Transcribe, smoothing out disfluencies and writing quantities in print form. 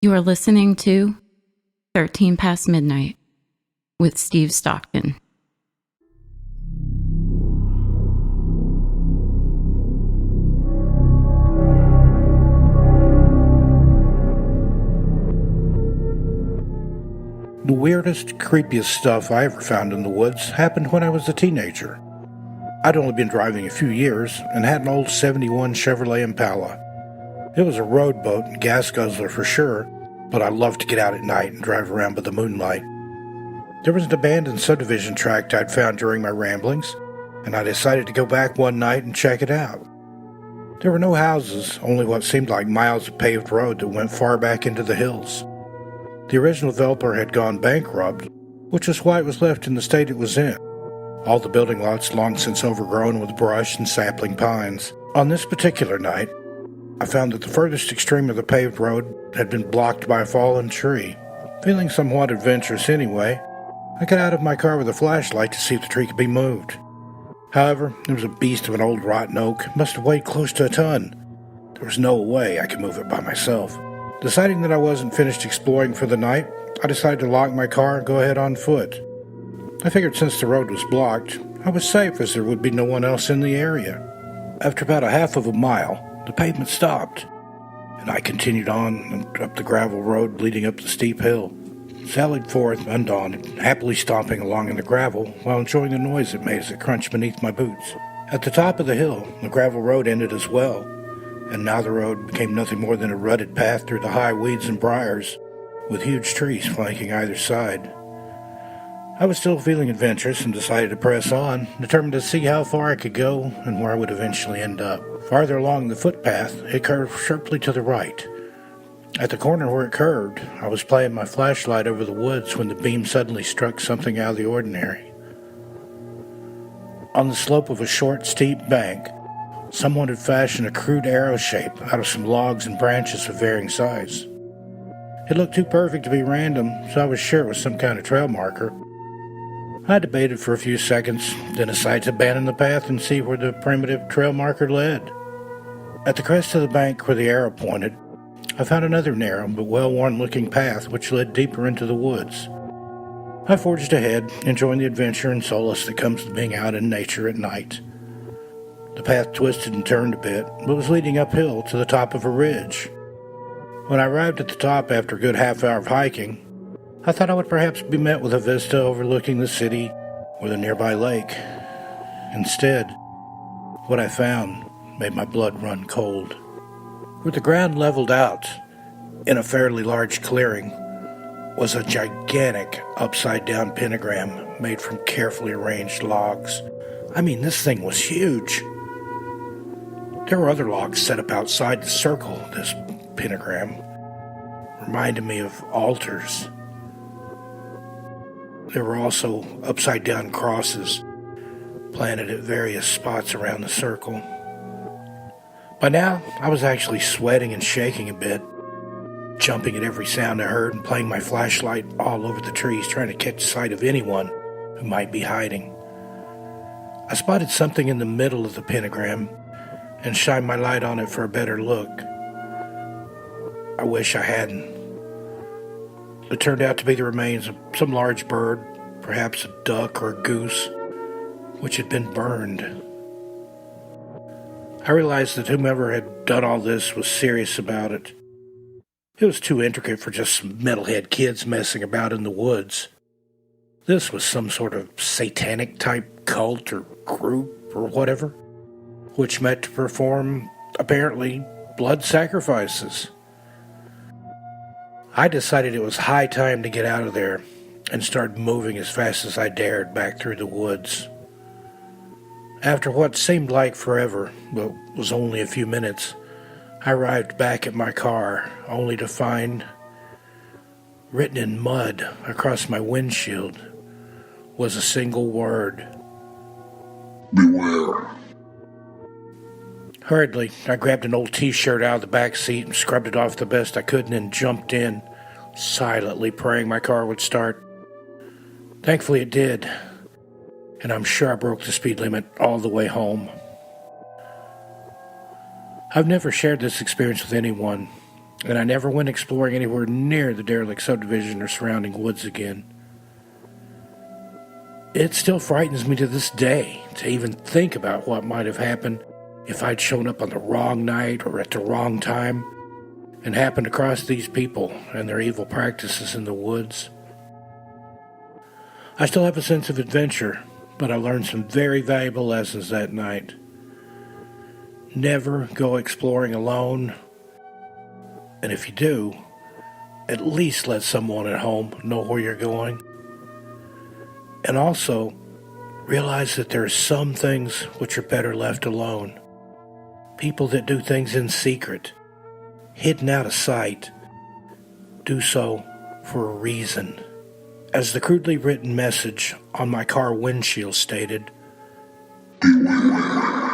You are listening to 13 Past Midnight with Steve Stockton. The weirdest, creepiest stuff I ever found in the woods happened when I was a teenager. I'd only been driving a few years and had an old 71 Chevrolet Impala. It was a road boat and gas guzzler for sure, but I loved to get out at night and drive around by the moonlight. There was an abandoned subdivision tract I'd found during my ramblings, and I decided to go back one night and check it out. There were no houses, only what seemed like miles of paved road that went far back into the hills. The original developer had gone bankrupt, which is why it was left in the state it was in. All the building lots long since overgrown with brush and sapling pines. On this particular night, I found that the furthest extreme of the paved road had been blocked by a fallen tree. Feeling somewhat adventurous anyway, I got out of my car with a flashlight to see if the tree could be moved. However, it was a beast of an old rotten oak, must have weighed close to a ton. There was no way I could move it by myself. Deciding that I wasn't finished exploring for the night, I decided to lock my car and go ahead on foot. I figured since the road was blocked, I was safe as there would be no one else in the area. After about a half of a mile, the pavement stopped, and I continued on and up the gravel road leading up the steep hill. Sallied forth, undaunted, happily stomping along in the gravel while enjoying the noise it made as it crunched beneath my boots. At the top of the hill, the gravel road ended as well, and now the road became nothing more than a rutted path through the high weeds and briars, with huge trees flanking either side. I was still feeling adventurous and decided to press on, determined to see how far I could go and where I would eventually end up. Farther along the footpath, it curved sharply to the right. At the corner where it curved, I was playing my flashlight over the woods when the beam suddenly struck something out of the ordinary. On the slope of a short, steep bank, someone had fashioned a crude arrow shape out of some logs and branches of varying size. It looked too perfect to be random, so I was sure it was some kind of trail marker. I debated for a few seconds, then decided to abandon the path and see where the primitive trail marker led. At the crest of the bank where the arrow pointed, I found another narrow but well-worn-looking path which led deeper into the woods. I forged ahead, enjoying the adventure and solace that comes with being out in nature at night. The path twisted and turned a bit, but was leading uphill to the top of a ridge. When I arrived at the top after a good half hour of hiking, I thought I would perhaps be met with a vista overlooking the city or the nearby lake. Instead, what I found made my blood run cold. Where the ground leveled out, in a fairly large clearing, was a gigantic upside-down pentagram made from carefully arranged logs. I mean, this thing was huge. There were other logs set up outside the circle of this pentagram, reminding me of altars. There were also upside-down crosses planted at various spots around the circle. By now, I was actually sweating and shaking a bit, jumping at every sound I heard and playing my flashlight all over the trees, trying to catch sight of anyone who might be hiding. I spotted something in the middle of the pentagram and shined my light on it for a better look. I wish I hadn't. It turned out to be the remains of some large bird, perhaps a duck or a goose, which had been burned. I realized that whomever had done all this was serious about it. It was too intricate for just some metalhead kids messing about in the woods. This was some sort of satanic-type cult or group or whatever, which met to perform, apparently, blood sacrifices. I decided it was high time to get out of there and started moving as fast as I dared back through the woods. After what seemed like forever, but was only a few minutes, I arrived back at my car, only to find, written in mud across my windshield, was a single word: beware. Hurriedly, I grabbed an old t-shirt out of the back seat and scrubbed it off the best I could and then jumped in, silently praying my car would start. Thankfully it did, and I'm sure I broke the speed limit all the way home. I've never shared this experience with anyone, and I never went exploring anywhere near the derelict subdivision or surrounding woods again. It still frightens me to this day to even think about what might have happened if I'd shown up on the wrong night or at the wrong time and happened across these people and their evil practices in the woods. I still have a sense of adventure, but I learned some very valuable lessons that night. Never go exploring alone, and if you do, at least let someone at home know where you're going. And also, realize that there are some things which are better left alone. People that do things in secret, hidden out of sight, do so for a reason. As the crudely written message on my car windshield stated, "Beware."